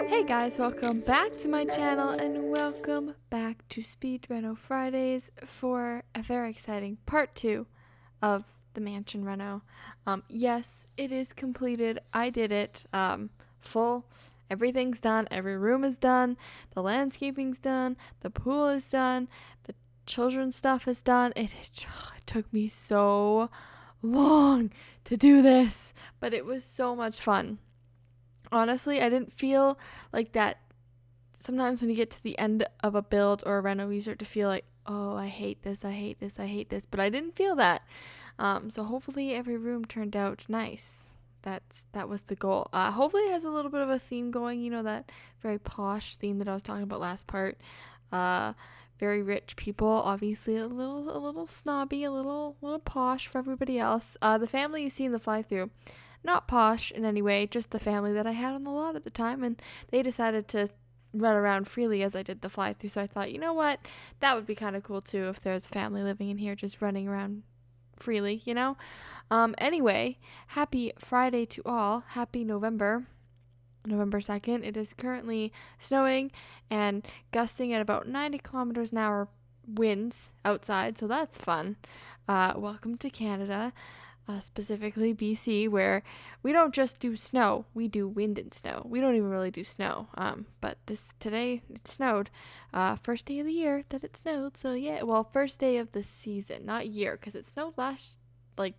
Hey guys, welcome back to my channel and welcome back to Speed Reno Fridays for a very exciting part 2 of the mansion reno. Yes, it is completed. I did it. Full. Everything's done. Every room is done. The landscaping's done. The pool is done. The children's stuff is done. It took me so long to do this, but it was so much fun. Honestly, I didn't feel like that. Sometimes when you get to the end of a build or a reno, you start to feel like, oh, I hate this, I hate this, I hate this. But I didn't feel that. So hopefully every room turned out nice. That was the goal. Hopefully it has a little bit of a theme going, that very posh theme that I was talking about last part. Very rich people, obviously a little snobby, a little posh for everybody else. The family you see in the fly through, not posh in any way, just the family that I had on the lot at the time, and they decided to run around freely as I did the fly through. So I thought, you know what, that would be kind of cool too if there's family living in here just running around freely. Anyway, happy Friday to all. Happy November 2nd. It is currently snowing and gusting at about 90 kilometers an hour winds outside, so that's fun. Welcome to Canada. Specifically BC, where we don't just do snow, we do wind and snow. We don't even really do snow. But today it snowed. First day of the year that it snowed. So yeah, well, first day of the season, not year, because it snowed last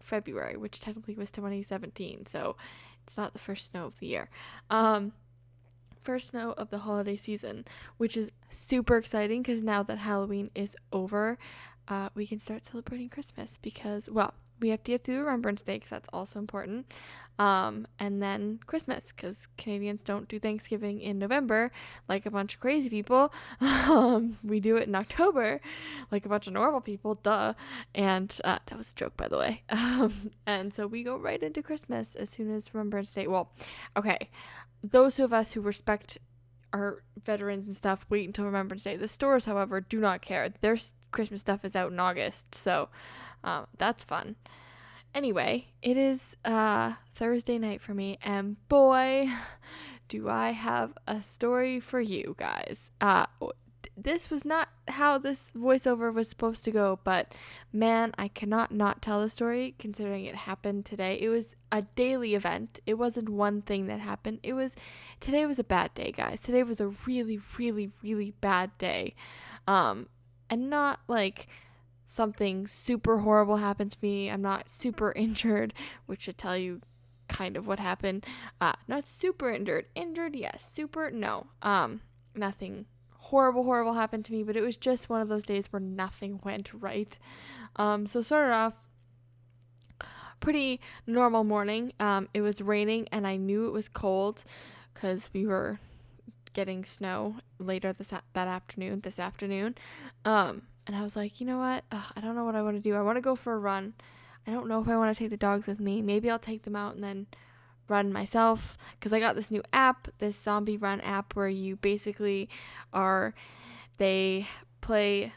February, which technically was 2017. So it's not the first snow of the year. First snow of the holiday season, which is super exciting because now that Halloween is over, we can start celebrating Christmas because, well, we have to get through Remembrance Day because that's also important. And then Christmas because Canadians don't do Thanksgiving in November like a bunch of crazy people. We do it in October like a bunch of normal people, duh. And that was a joke, by the way. And so we go right into Christmas as soon as Remembrance Day. Well, okay, those of us who respect our veterans and stuff wait until Remembrance Day. The stores, however, do not care. Their Christmas stuff is out in August, so that's fun. Anyway, it is Thursday night for me, and boy, do I have a story for you guys. This was not how this voiceover was supposed to go, but man, I cannot not tell the story considering it happened today. It was a daily event. It wasn't one thing that happened. Today was a bad day, guys. Today was a really, really, really bad day. And not like something super horrible happened to me. I'm not super injured, which should tell you kind of what happened. Not super injured. Injured, yes. Super, no. Nothing horrible happened to me, but it was just one of those days where nothing went right. So started off pretty normal morning. It was raining and I knew it was cold because we were getting snow later this afternoon. And I was like, you know what? I don't know what I want to do. I want to go for a run. I don't know if I want to take the dogs with me. Maybe I'll take them out and then run myself, because I got this new app, this zombie run app, where you basically they play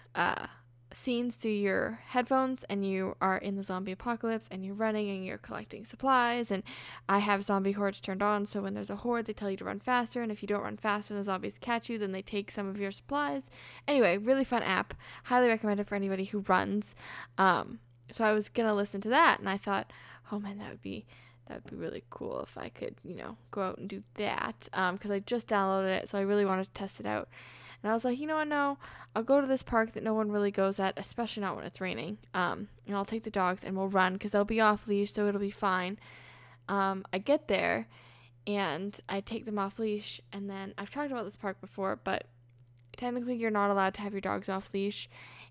scenes through your headphones and you are in the zombie apocalypse and you're running and you're collecting supplies. And I have zombie hordes turned on, so when there's a horde they tell you to run faster, and if you don't run faster and the zombies catch you, then they take some of your supplies. Anyway, really fun app, highly recommend it for anybody who runs. So I was gonna listen to that, and I thought, oh man, that would be really cool if I could go out and do that, because I just downloaded it, so I really wanted to test it out. And I was like, you know what, no, I'll go to this park that no one really goes at, especially not when it's raining. And I'll take the dogs and we'll run because they'll be off leash, so it'll be fine. I get there and I take them off leash, and then I've talked about this park before, but technically you're not allowed to have your dogs off leash,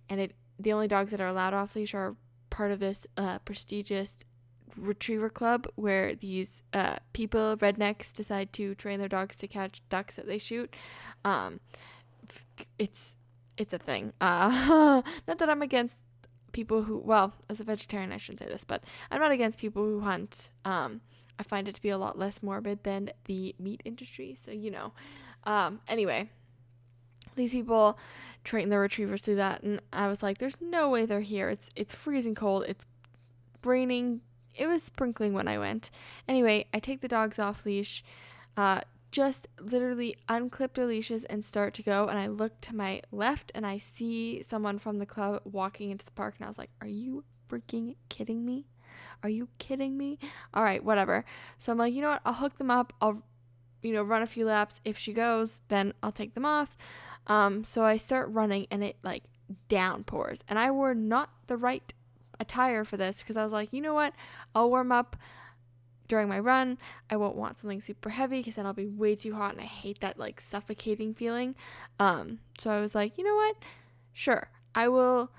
and the only dogs that are allowed off leash are part of this prestigious retriever club where these people, rednecks, decide to train their dogs to catch ducks that they shoot. It's a thing. Not that I'm against people who, well, as a vegetarian I shouldn't say this, but I'm not against people who hunt. I find it to be a lot less morbid than the meat industry, so anyway, these people train their retrievers through that, and I was like, there's no way they're here. It's freezing cold, it's raining, it was sprinkling when I went. Anyway, I take the dogs off leash, just literally unclipped our leashes and start to go, and I look to my left and I see someone from the club walking into the park, and I was like, are you freaking kidding me? Are you kidding me? All right, whatever. So I'm like, you know what? I'll hook them up. I'll, run a few laps. If she goes, then I'll take them off. So I start running, and it like downpours, and I wore not the right attire for this because I was like, you know what? I'll warm up during my run. I won't want something super heavy because then I'll be way too hot, and I hate that like suffocating feeling. So I was like, you know what? Sure, I will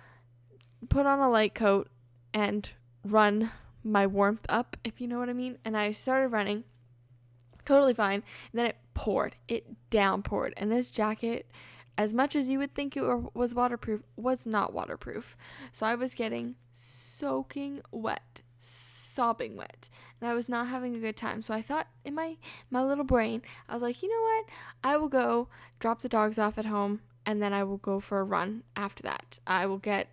put on a light coat and run my warmth up, if you know what I mean. And I started running totally fine. And then it downpoured, and this jacket, as much as you would think it was waterproof, was not waterproof. So I was getting soaking wet, sobbing wet, and I was not having a good time. So I thought in my little brain, I was like, you know what? I will go drop the dogs off at home, and then I will go for a run after that. I will dress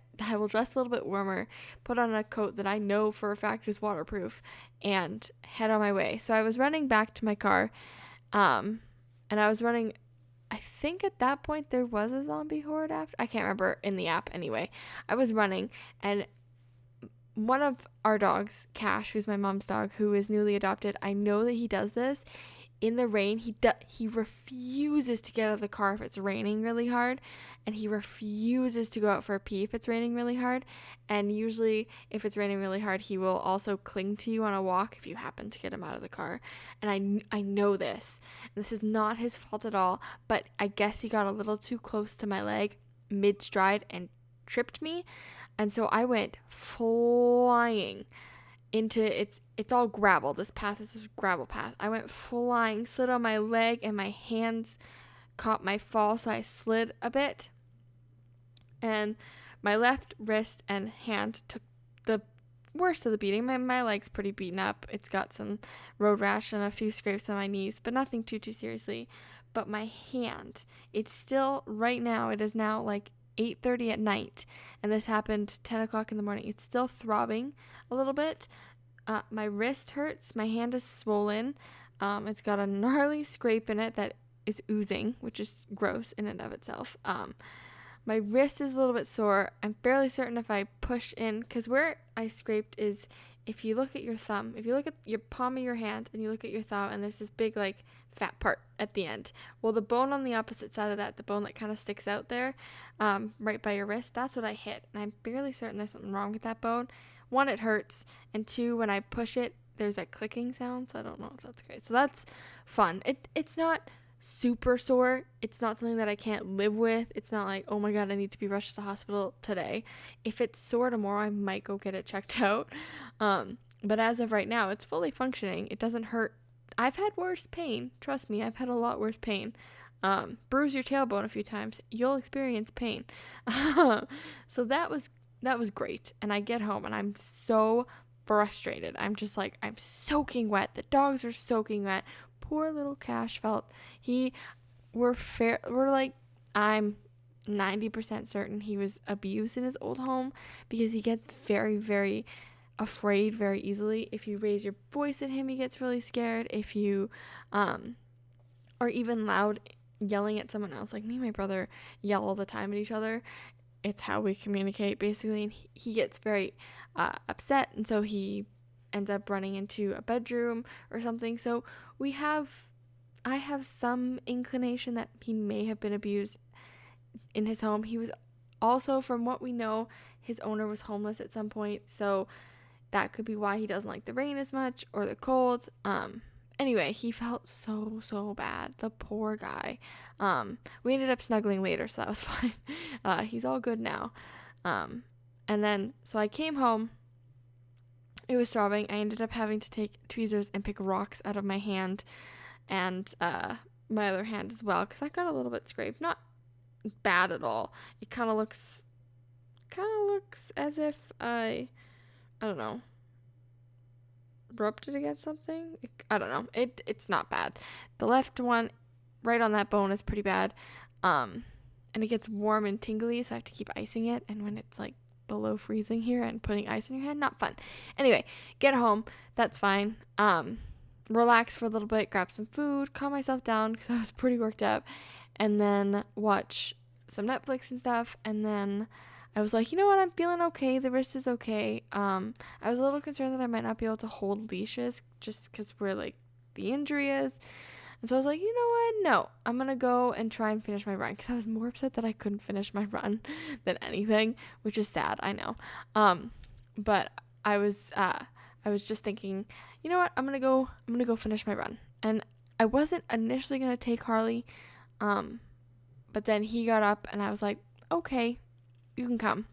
a little bit warmer, put on a coat that I know for a fact is waterproof, and head on my way. So I was running back to my car, and I was running, I think at that point there was a zombie horde after. I can't remember in the app anyway. I was running, and one of our dogs, Cash, who's my mom's dog, who is newly adopted, I know that he does this. In the rain, he refuses to get out of the car if it's raining really hard, and he refuses to go out for a pee if it's raining really hard. And usually if it's raining really hard, he will also cling to you on a walk if you happen to get him out of the car. And I know this. This is not his fault at all, but I guess he got a little too close to my leg mid-stride and tripped me. And so I went flying into it's all gravel. This path is a gravel path. I went flying, slid on my leg, and my hands caught my fall, so I slid a bit. And my left wrist and hand took the worst of the beating. My leg's pretty beaten up. It's got some road rash and a few scrapes on my knees, but nothing too seriously. But my hand, it's still, right now, it is now like 8:30 at night, and this happened 10 o'clock in the morning. It's still throbbing a little bit. My wrist hurts. My hand is swollen. It's got a gnarly scrape in it that is oozing, which is gross in and of itself. My wrist is a little bit sore. I'm fairly certain if I push in, because where I scraped is, if you look at your thumb, if you look at your palm of your hand and you look at your thumb, and there's this big like fat part at the end. Well, the bone on the opposite side of that, the bone that kind of sticks out there, right by your wrist, that's what I hit. And I'm fairly certain there's something wrong with that bone. One, it hurts, and two, when I push it, there's a clicking sound, so I don't know if that's great. So that's fun. It's not super sore. It's not something that I can't live with. It's not like, oh my god, I need to be rushed to the hospital today. If it's sore tomorrow, I might go get it checked out. But as of right now, it's fully functioning. It doesn't hurt. I've had worse pain. Trust me, I've had a lot worse pain. Bruise your tailbone a few times, you'll experience pain. So that was great. And I get home and I'm so frustrated. I'm just like, I'm soaking wet. The dogs are soaking wet. Poor little Cash felt we're like, I'm 90% certain he was abused in his old home, because he gets very, very afraid very easily. If you raise your voice at him, he gets really scared. If you are even loud yelling at someone else, like me and my brother yell all the time at each other. It's how we communicate, basically, and he gets very upset, and so he ends up running into a bedroom or something. So I have some inclination that he may have been abused in his home. He was also, from what we know, his owner was homeless at some point, so that could be why he doesn't like the rain as much or the cold. Anyway, he felt so bad. The poor guy. We ended up snuggling later, so that was fine. He's all good now. And then, so I came home. It was throbbing. I ended up having to take tweezers and pick rocks out of my hand and my other hand as well, because I got a little bit scraped. Not bad at all. It kind of looks as if I don't know, rubbed it against something. I don't know. It's not bad. The left one, right on that bone, is pretty bad. And it gets warm and tingly, so I have to keep icing it. And when it's like below freezing here and putting ice in your hand, not fun. Anyway, get home. That's fine. relax for a little bit, grab some food, calm myself down because I was pretty worked up, and then watch some Netflix and stuff. And then I was like, you know what, I'm feeling okay. The wrist is okay. I was a little concerned that I might not be able to hold leashes just because where like the injury is. And so I was like, you know what? No, I'm going to go and try and finish my run because I was more upset that I couldn't finish my run than anything, which is sad, I know. But I was just thinking, you know what? I'm going to go finish my run. And I wasn't initially going to take Harley. But then he got up and I was like, okay, you can come.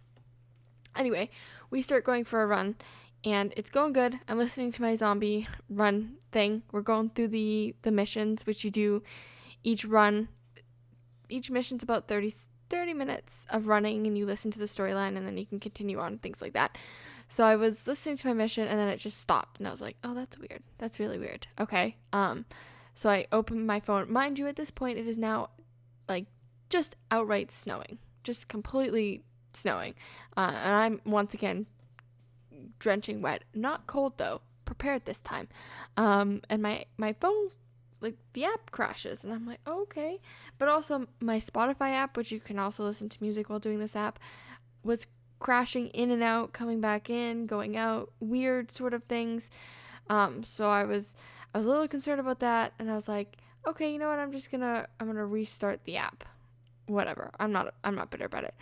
Anyway, we start going for a run. And it's going good. I'm listening to my zombie run thing. We're going through the missions, which you do each run. Each mission's about 30 minutes of running, and you listen to the storyline, and then you can continue on, things like that. So I was listening to my mission, and then it just stopped. And I was like, oh, that's weird. That's really weird. Okay. So I opened my phone. Mind you, at this point, it is now, like, just outright snowing. Just completely snowing. And I'm, once again, drenching wet, not cold though, prepared this time. And my phone, like, the app crashes, and I'm like, oh, okay. But also my Spotify app, which you can also listen to music while doing this app, was crashing in and out, coming back in, going out, weird sort of things. So I was a little concerned about that, and I was like, okay, you know what, I'm gonna restart the app. Whatever. I'm not bitter about it.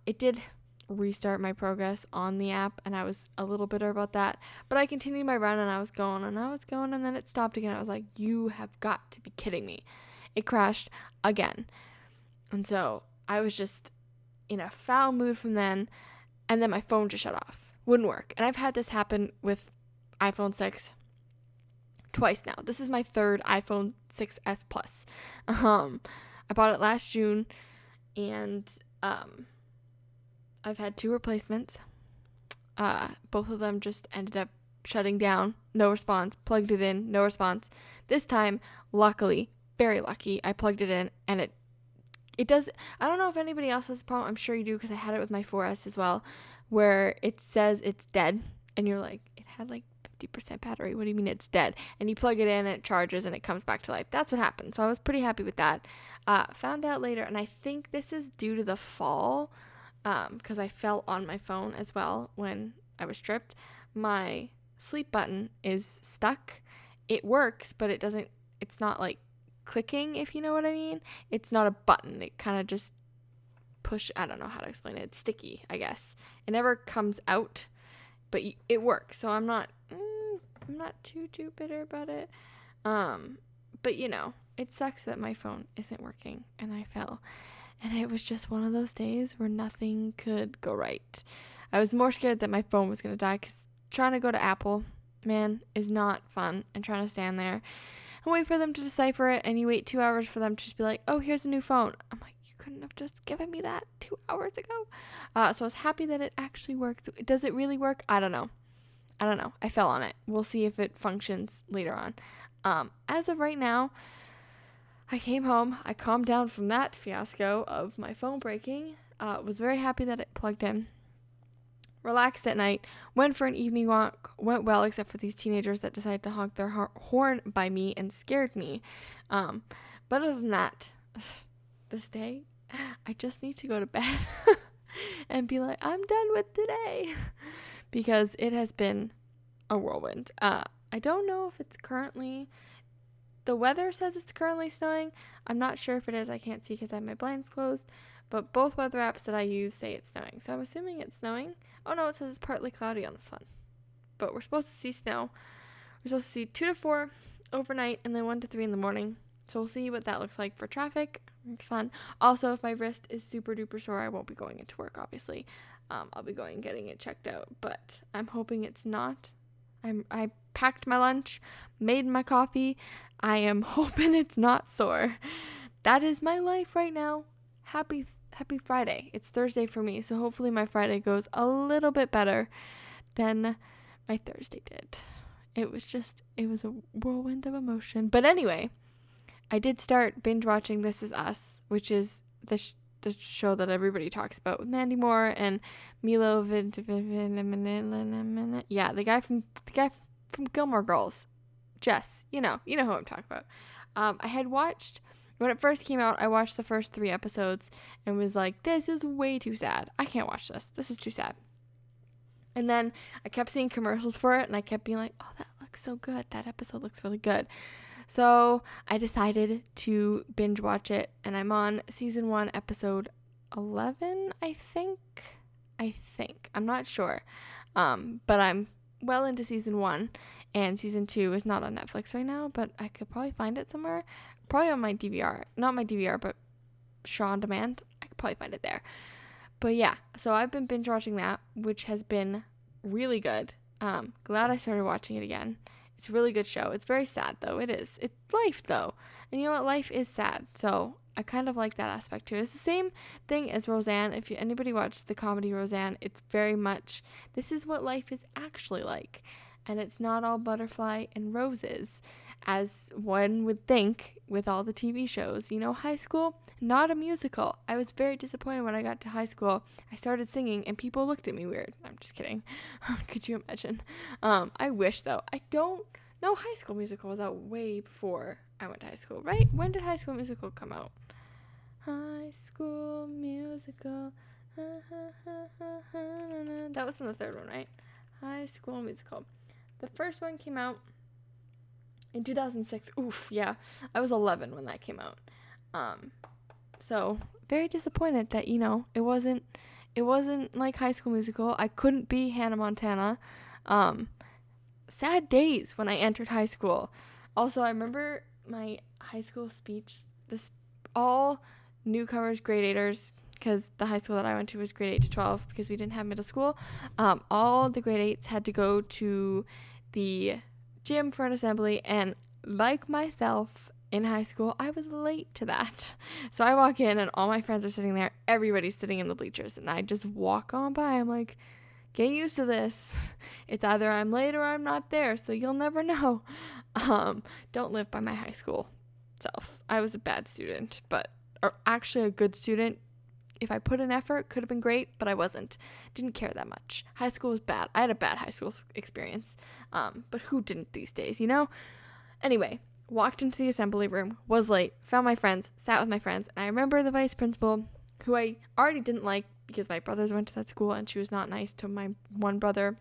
It did restart my progress on the app, and I was a little bitter about that, but I continued my run, and I was going, and then it stopped again. I was like, you have got to be kidding me. It crashed again. And so I was just in a foul mood from then, and then my phone just shut off. Wouldn't work. And I've had this happen with iPhone 6 twice now. This is my third iPhone 6S Plus. I bought it last June, and I've had 2 replacements. Both of them just ended up shutting down. No response. Plugged it in. No response. This time, luckily, very lucky, I plugged it in, and it does. I don't know if anybody else has a problem. I'm sure you do, because I had it with my 4S as well, where it says it's dead, and you're like, it had like 50% battery. What do you mean it's dead? And you plug it in, and it charges, and it comes back to life. That's what happened. So I was pretty happy with that. Found out later, and I think this is due to the fall, because I fell on my phone as well when I was tripped. My sleep button is stuck. It works, but it's not like clicking, if you know what I mean. It's not a button. It kind of just I don't know how to explain it. It's sticky, I guess. It never comes out, but it works. So I'm not too bitter about it. But you know, it sucks that my phone isn't working, and I fell. And it was just one of those days where nothing could go right. I was more scared that my phone was going to die, because trying to go to Apple, man, is not fun. And trying to stand there and wait for them to decipher it, and you wait 2 hours for them to just be like, oh, here's a new phone. I'm like, you couldn't have just given me that 2 hours ago. So I was happy that it actually works. Does it really work? I don't know. I fell on it. We'll see if it functions later on. As of right now, I came home, I calmed down from that fiasco of my phone breaking, was very happy that it plugged in, relaxed at night, went for an evening walk, went well except for these teenagers that decided to honk their horn by me and scared me. But other than that, this day, I just need to go to bed and be like, I'm done with today, because it has been a whirlwind. I don't know if it's currently... The weather says it's currently snowing. I'm not sure if it is. I can't see because I have my blinds closed. But both weather apps that I use say it's snowing. So I'm assuming it's snowing. Oh no, it says it's partly cloudy on this one. But we're supposed to see snow. We're supposed to see 2 to 4 overnight, and then 1 to 3 in the morning. So we'll see what that looks like for traffic. Fun. Also, if my wrist is super duper sore, I won't be going into work, obviously. I'll be going and getting it checked out. But I'm hoping it's not. I packed my lunch, made my coffee. I am hoping it's not sore. That is my life right now. Happy Friday. It's Thursday for me, so hopefully my Friday goes a little bit better than my Thursday did. It was a whirlwind of emotion. But anyway, I did start binge watching This Is Us, which is the show that everybody talks about with Mandy Moore and Milo the guy from Gilmore Girls. Jess, you know who I'm talking about. I had watched, when it first came out, I watched the first 3 episodes and was like, this is way too sad. I can't watch this. This is too sad. And then I kept seeing commercials for it, and I kept being like, oh, that looks so good. That episode looks really good. So I decided to binge watch it, and I'm on season 1, episode 11, I think. I'm not sure. But I'm well into season 1, and season 2 is not on Netflix right now, but I could probably find it somewhere. Probably on my DVR. Not my DVR, but Shaw On Demand. I could probably find it there. But yeah, so I've been binge watching that, which has been really good. Glad I started watching it again. It's a really good show. It's very sad, though. It is. It's life, though. And you know what? Life is sad. So I kind of like that aspect, too. It's the same thing as Roseanne. If anybody watched the comedy Roseanne, it's very much, this is what life is actually like. And it's not all butterfly and roses, as one would think with all the TV shows. You know, high school, not a musical. I was very disappointed when I got to high school. I started singing and people looked at me weird. I'm just kidding. Could you imagine? I wish, though. I don't know. High School Musical was out way before I went to high school, right? When did High School Musical come out? High School Musical. That was in the 3rd one, right? High School Musical. The first one came out in 2006. Oof, yeah. I was 11 when that came out. So very disappointed that, it wasn't like High School Musical. I couldn't be Hannah Montana. Sad days when I entered high school. Also, I remember my high school speech. All newcomers, grade 8ers, because the high school that I went to was grade 8 to 12 because we didn't have middle school. All the grade 8s had to go to the gym for an assembly, and like myself in high school, I was late to that. So I walk in and all my friends are sitting there. Everybody's sitting in the bleachers, and I just walk on by. I'm like, get used to this. It's either I'm late or I'm not there, so you'll never know. Don't live by my high school self. I was a bad student, or actually a good student. If I put in effort, could have been great, but I wasn't. Didn't care that much. High school was bad. I had a bad high school experience. But who didn't these days, Anyway, walked into the assembly room, was late, found my friends, sat with my friends, and I remember the vice principal, who I already didn't like because my brothers went to that school and she was not nice to my one brother.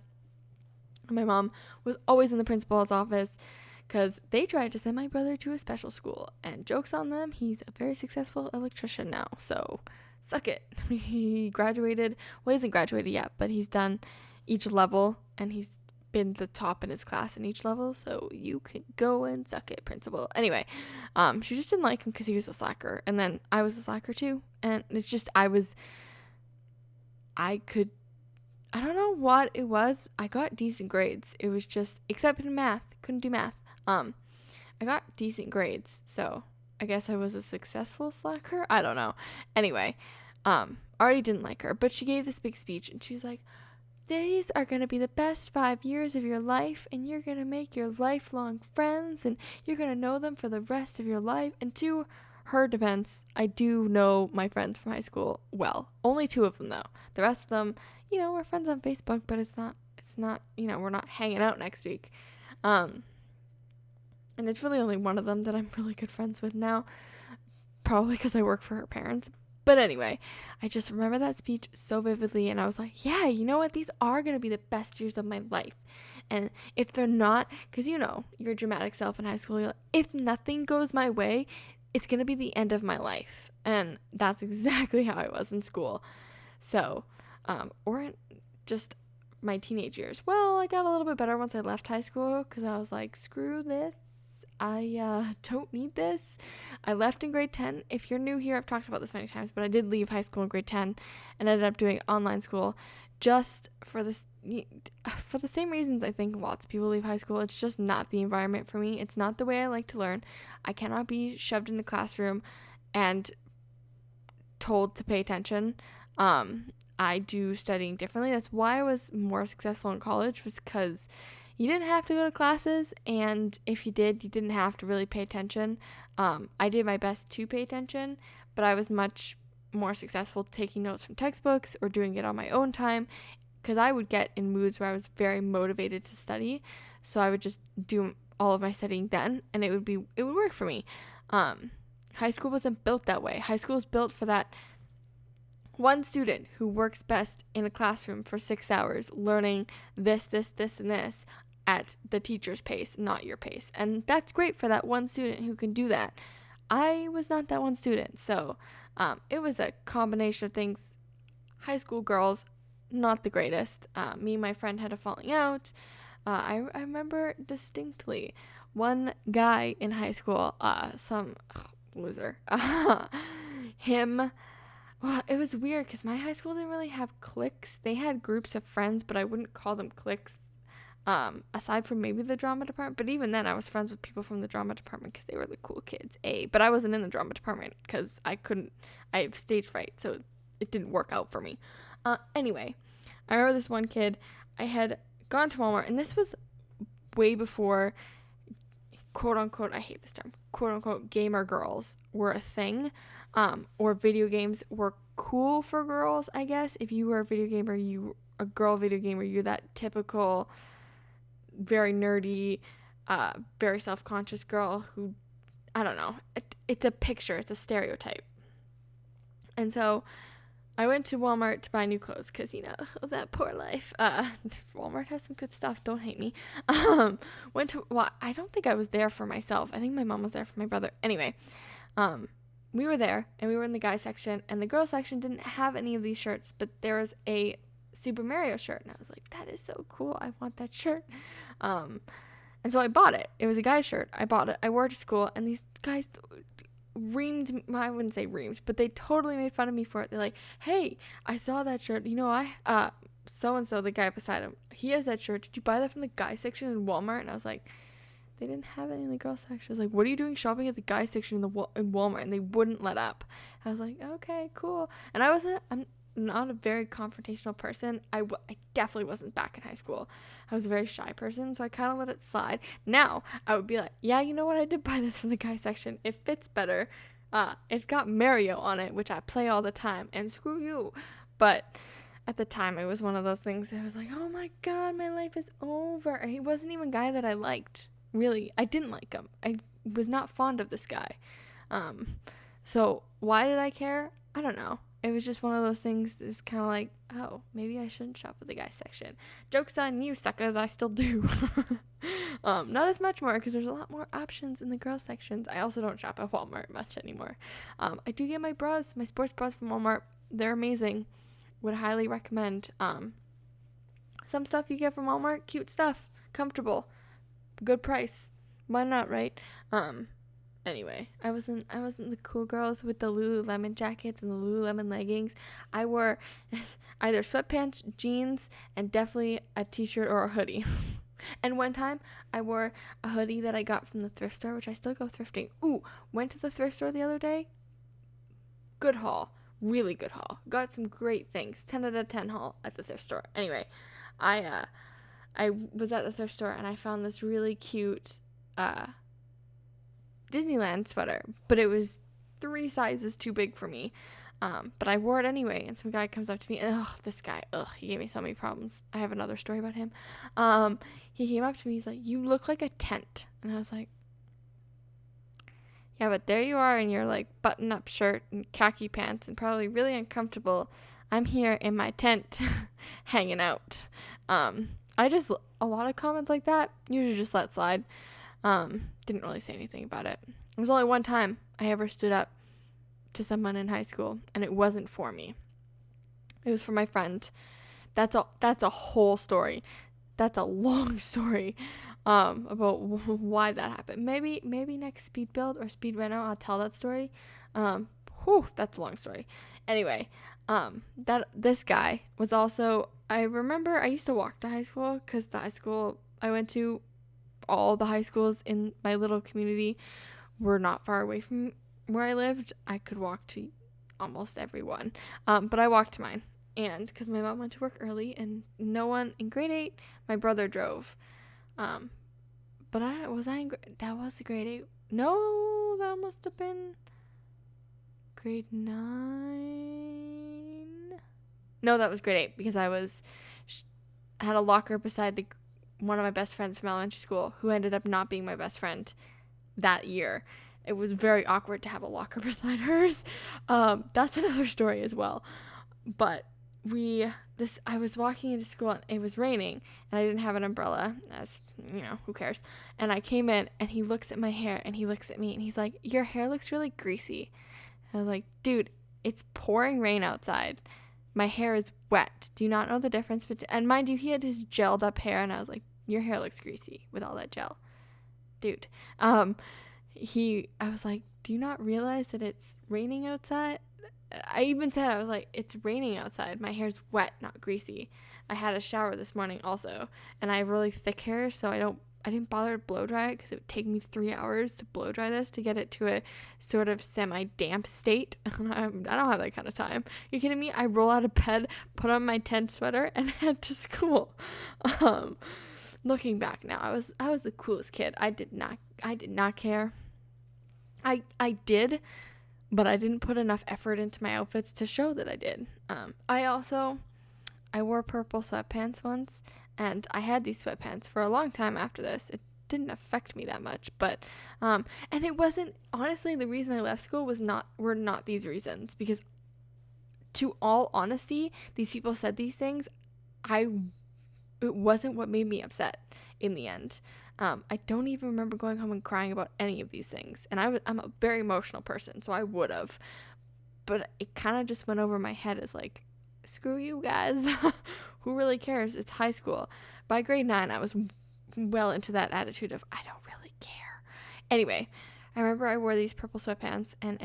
My mom was always in the principal's office because they tried to send my brother to a special school, and joke's on them, he's a very successful electrician now, so suck it. He graduated. Well, he hasn't graduated yet, but he's done each level, and he's been the top in his class in each level, so you can go and suck it, principal. Anyway, she just didn't like him because he was a slacker, and then I was a slacker too, and it's just, I don't know what it was. I got decent grades. It was just, except in math, couldn't do math. I got decent grades, so I guess I was a successful slacker. I don't know. Anyway, already didn't like her, but she gave this big speech and she was like, these are going to be the best 5 years of your life, and you're going to make your lifelong friends, and you're going to know them for the rest of your life. And to her defense, I do know my friends from high school well. Only 2 of them, though. The rest of them, we're friends on Facebook, but it's not, we're not hanging out next week. And it's really only one of them that I'm really good friends with now, probably because I work for her parents. But anyway, I just remember that speech so vividly, and I was like, yeah, you know what? These are going to be the best years of my life. And if they're not, because your dramatic self in high school, you're like, if nothing goes my way, it's going to be the end of my life. And that's exactly how I was in school. So, or just my teenage years. Well, I got a little bit better once I left high school because I was like, screw this. I don't need this. I left in grade 10. If you're new here, I've talked about this many times, but I did leave high school in grade 10 and ended up doing online school just for the same reasons I think lots of people leave high school. It's just not the environment for me. It's not the way I like to learn. I cannot be shoved in a classroom and told to pay attention. I do studying differently. That's why I was more successful in college, was because you didn't have to go to classes, and if you did, you didn't have to really pay attention. I did my best to pay attention, but I was much more successful taking notes from textbooks or doing it on my own time, because I would get in moods where I was very motivated to study, so I would just do all of my studying then, and it would work for me. High school wasn't built that way. High school is built for that one student who works best in a classroom for 6 hours learning this, and this at the teacher's pace, not your pace. And that's great for that one student who can do that. I was not that one student, so it was a combination of things. High school girls, not the greatest. Me and my friend had a falling out. I remember distinctly one guy in high school, some loser, him. Well, it was weird because my high school didn't really have cliques. They had groups of friends, but I wouldn't call them cliques, aside from maybe the drama department. But even then, I was friends with people from the drama department because they were the cool kids. But I wasn't in the drama department because I have stage fright, so it didn't work out for me. Anyway, I remember this one kid. I had gone to Walmart, and this was way before, quote unquote, I hate this term, quote unquote, gamer girls were a thing, or video games were cool for girls, I guess. If you were a video gamer, a girl video gamer, you're that typical, very nerdy, very self-conscious girl who, I don't know, it's a picture, it's a stereotype. And so I went to Walmart to buy new clothes because, that poor life. Walmart has some good stuff. Don't hate me. I don't think I was there for myself. I think my mom was there for my brother. Anyway, we were there, and we were in the guy section, and the girl section didn't have any of these shirts, but there was a Super Mario shirt, and I was like, that is so cool. I want that shirt. And so I bought it. It was a guy's shirt. I bought it. I wore it to school, and these guys reamed me. Well, I wouldn't say reamed, but they totally made fun of me for it. They're like, hey, I saw that shirt. So-and-so, the guy beside him, he has that shirt. Did you buy that from the guy section in Walmart? And I was like, they didn't have any in the girl section. I was like, what are you doing shopping at the guy section in Walmart? And they wouldn't let up. I was like, okay, cool. And I'm not a very confrontational person. I definitely wasn't back in high school. I was a very shy person, so I kind of let it slide. Now, I would be like, yeah, you know what? I did buy this from the guy section. It fits better. It got Mario on it, which I play all the time, and screw you. But at the time, it was one of those things that was like, oh my God, my life is over. He wasn't even a guy that I liked. Really, I didn't like him. I was not fond of this guy. So why did I care? I don't know. It was just one of those things that's kind of like, oh, maybe I shouldn't shop at the guy section. Joke's on you, suckers. I still do. Not as much more because there's a lot more options in the girls sections. I also don't shop at Walmart much anymore. I do get my sports bras from Walmart. They're amazing. Would highly recommend. Some stuff you get from Walmart, cute stuff, comfortable, good price. Why not, right? Anyway, I wasn't the cool girls with the Lululemon jackets and the Lululemon leggings. I wore either sweatpants, jeans, and definitely a t-shirt or a hoodie. And one time, I wore a hoodie that I got from the thrift store, which I still go thrifting. Ooh, went to the thrift store the other day. Good haul. Really good haul. Got some great things. 10 out of 10 haul at the thrift store. Anyway, I was at the thrift store, and I found this really cute Disneyland sweater, but it was 3 sizes too big for me. But I wore it anyway, and some guy comes up to me, and he gave me so many problems. I have another story about him. He came up to me, he's like, you look like a tent. And I was like, yeah, but there you are in your like button-up shirt and khaki pants and probably really uncomfortable. I'm here in my tent hanging out. A lot of comments like that, usually just let slide. Didn't really say anything about it. It was only one time I ever stood up to someone in high school, and it wasn't for me. It was for my friend. That's a whole story. That's a long story about why that happened. Maybe next speed build or speed reno I'll tell that story. That's a long story. Anyway, that this guy was also, I remember I used to walk to high school because the high school I went to, all the high schools in my little community were not far away from where I lived. I could walk to almost everyone, but I walked to mine, and because my mom went to work early and no one in grade 8, my brother drove, but that was grade 8. No, that must have been grade 9. No, that was grade 8 because I had a locker beside one of my best friends from elementary school who ended up not being my best friend that year. It was very awkward to have a locker beside hers. That's another story as well. But I was walking into school and it was raining and I didn't have an umbrella, as you know, who cares? And I came in and he looks at my hair and he looks at me and he's like, "Your hair looks really greasy." I was like, "Dude, it's pouring rain outside. My hair is wet. Do you not know the difference between," and mind you, he had his gelled up hair and I was like, "Your hair looks greasy with all that gel." Dude. I was like, "Do you not realize that it's raining outside?" I even said, I was like, "It's raining outside. My hair's wet, not greasy." I had a shower this morning also, and I have really thick hair, so I didn't bother to blow dry it because it would take me 3 hours to blow dry this to get it to a sort of semi-damp state. I don't have that kind of time. You kidding me? I roll out of bed, put on my tent sweater, and head to school. Looking back now, I was the coolest kid. I did not care. I did, but I didn't put enough effort into my outfits to show that I did. I wore purple sweatpants once, and I had these sweatpants for a long time after this. It didn't affect me that much, but and it wasn't, honestly, the reason I left school were not these reasons, because to all honesty, these people said these things. It wasn't what made me upset in the end. I don't even remember going home and crying about any of these things. And I'm a very emotional person, so I would have. But it kind of just went over my head as like, screw you guys. Who really cares? It's high school. By grade 9, I was well into that attitude of, I don't really care. Anyway, I remember I wore these purple sweatpants and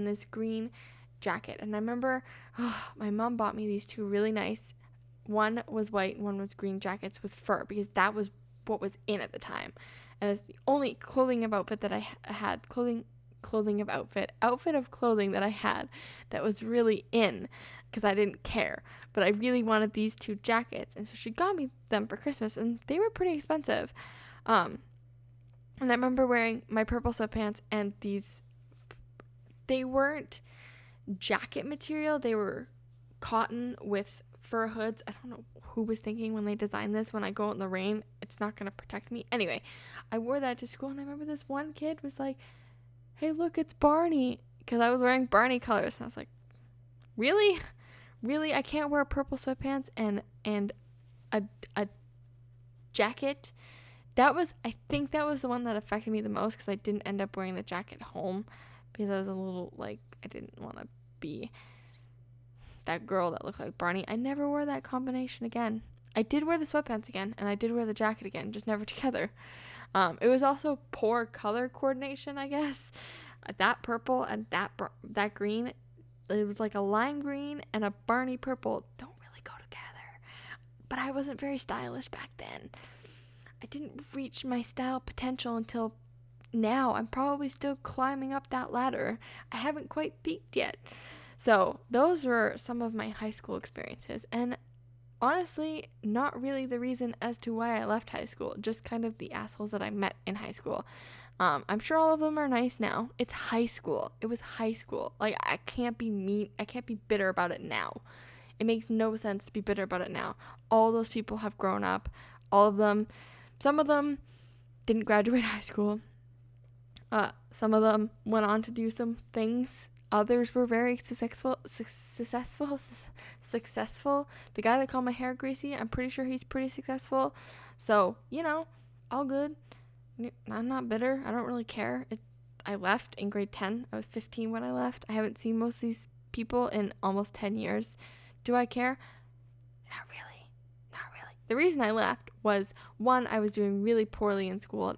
this green jacket. And I remember my mom bought me these two really nice, one was white and one was green jackets with fur, because that was what was in at the time. And it's the only clothing of outfit that I had, outfit of clothing that I had that was really in, because I didn't care. But I really wanted these two jackets, and so she got me them for Christmas, and they were pretty expensive. And I remember wearing my purple sweatpants, and they weren't jacket material, they were cotton with fur hoods. I don't know who was thinking when they designed this, when I go out in the rain, it's not going to protect me. Anyway, I wore that to school, and I remember this one kid was like, "Hey, look, it's Barney," because I was wearing Barney colors, and I was like, really? I can't wear purple sweatpants and a jacket? I think that was the one that affected me the most, because I didn't end up wearing the jacket home, because I was a little, like, I didn't want to be that girl that looked like Barney. I never wore that combination again. I did wear the sweatpants again, and I did wear the jacket again, just never together. It was also poor color coordination, I guess. That purple and that green, it was like a lime green and a Barney purple don't really go together. But I wasn't very stylish back then. I didn't reach my style potential until now. I'm probably still climbing up that ladder. I haven't quite peaked yet. So those were some of my high school experiences, and honestly, not really the reason as to why I left high school, just kind of the assholes that I met in high school. I'm sure all of them are nice now. It's high school. It was high school. Like, I can't be mean. I can't be bitter about it now. It makes no sense to be bitter about it now. All those people have grown up. All of them. Some of them didn't graduate high school. Some of them went on to do some things. Others were very successful. The guy that called my hair greasy, I'm pretty sure he's pretty successful. So, all good. I'm not bitter. I don't really care. I left in grade 10. I was 15 when I left. I haven't seen most of these people in almost 10 years. Do I care? Not really. The reason I left was, one, I was doing really poorly in school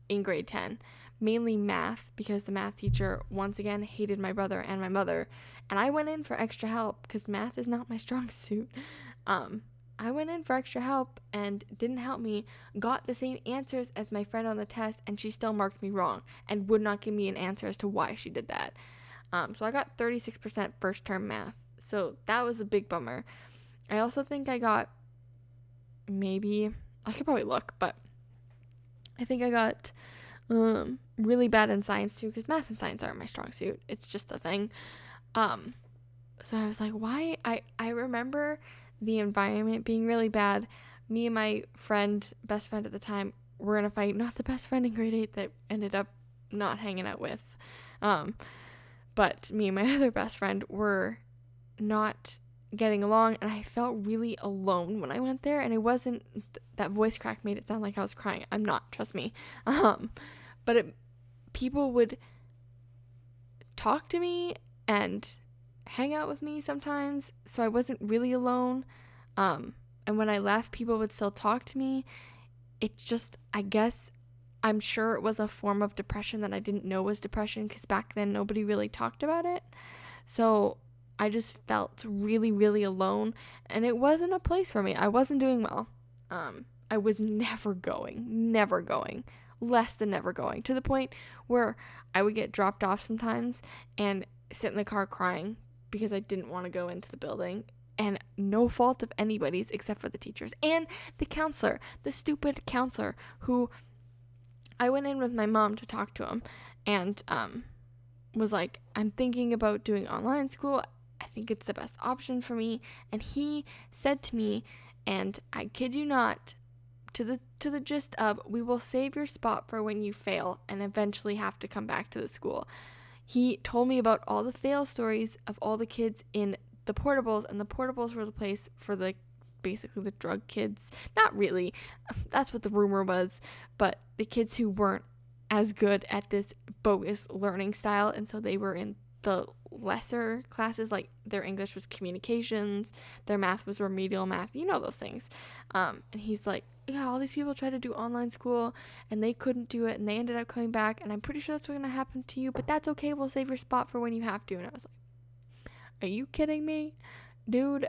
in grade 10. Mainly math, because the math teacher once again hated my brother and my mother, and I went in for extra help because math is not my strong suit. I went in for extra help and didn't help me, got the same answers as my friend on the test, and she still marked me wrong and would not give me an answer as to why she did that. So I got 36% first term math, so that was a big bummer. I also think I got, maybe, I could probably look, but I think I got really bad in science too, because math and science aren't my strong suit. It's just a thing. So I was like, why? I remember the environment being really bad. Me and my best friend at the time, were in a fight. Not the best friend in grade 8 that ended up not hanging out with. But me and my other best friend were not getting along, and I felt really alone when I went there. And it wasn't, that voice crack made it sound like I was crying. I'm not, trust me. But people would talk to me and hang out with me sometimes, so I wasn't really alone. And when I left, people would still talk to me. It just, I guess, I'm sure it was a form of depression that I didn't know was depression, because back then nobody really talked about it. So I just felt really, really alone, and it wasn't a place for me. I wasn't doing well. I was never going, less than never going, to the point where I would get dropped off sometimes and sit in the car crying because I didn't want to go into the building, and no fault of anybody's except for the teachers and the counselor, the stupid counselor, who I went in with my mom to talk to him, and was like, I'm thinking about doing online school. I think it's the best option for me. And he said to me, and I kid you not, to the gist of, we will save your spot for when you fail and eventually have to come back to the school. He told me about all the fail stories of all the kids in the portables, and the portables were the place for basically the drug kids. Not really, that's what the rumor was, but the kids who weren't as good at this bogus learning style, and so they were in the lesser classes. Like, their English was communications, their math was remedial math, those things. And he's like, yeah, all these people tried to do online school and they couldn't do it, and they ended up coming back, and I'm pretty sure that's what's going to happen to you, but that's okay, we'll save your spot for when you have to. And I was like, are you kidding me, dude?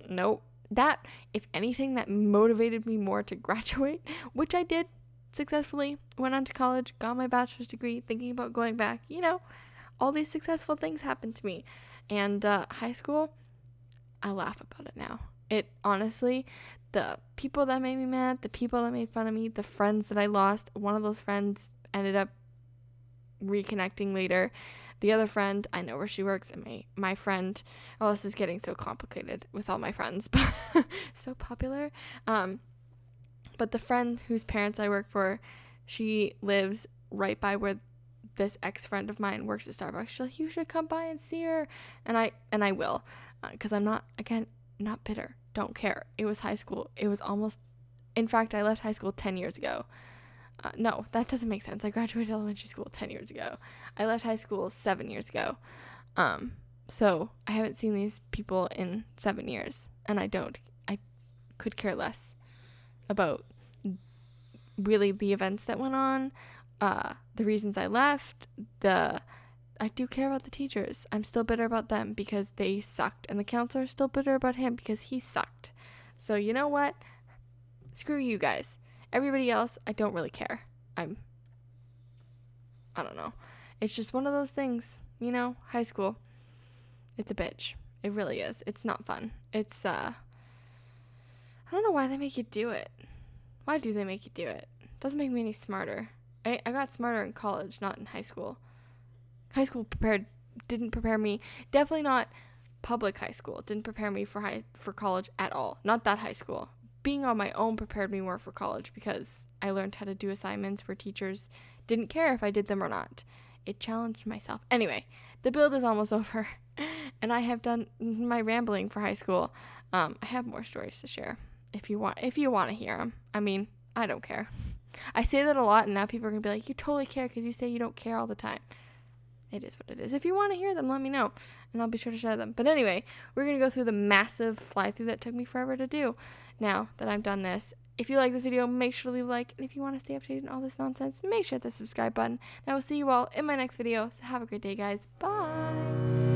Nope. That, if anything, that motivated me more to graduate, which I did successfully. Went on to college, got my bachelor's degree, thinking about going back. All these successful things happened to me. And high school, I laugh about it now. It honestly, the people that made me mad, the people that made fun of me, the friends that I lost, one of those friends ended up reconnecting later. The other friend, I know where she works, and my friend, this is getting so complicated with all my friends, but so popular. But the friend whose parents I work for, she lives right by where this ex-friend of mine works at Starbucks. She's like, you should come by and see her. And I will, because I'm not bitter. Don't care. It was high school. It was in fact, I left high school 10 years ago. No, that doesn't make sense. I graduated elementary school 10 years ago. I left high school 7 years ago. So I haven't seen these people in 7 years, and I could care less about really the events that went on, the reasons I left. I do care about the teachers. I'm still bitter about them because they sucked, and the counselor is still bitter about him because he sucked. So you know what? Screw you guys. Everybody else, I don't really care. I don't know. It's just one of those things, high school. It's a bitch. It really is. It's not fun. It's, I don't know why they make you do it. Why do they make you do it? It doesn't make me any smarter. I got smarter in college, not in high school. High school didn't prepare me. Definitely not public high school. It didn't prepare me for college at all. Not that high school. Being on my own prepared me more for college, because I learned how to do assignments where teachers didn't care if I did them or not. It challenged myself. Anyway, the build is almost over, and I have done my rambling for high school. I have more stories to share if you want to hear them. I mean, I don't care. I say that a lot, and now people are going to be like, you totally care because you say you don't care all the time. It is what it is. If you want to hear them, let me know, and I'll be sure to share them. But anyway, we're going to go through the massive fly-through that took me forever to do. Now that I've done this, if you like this video, make sure to leave a like. And if you want to stay updated on all this nonsense, make sure to hit the subscribe button. And I will see you all in my next video. So have a great day, guys. Bye.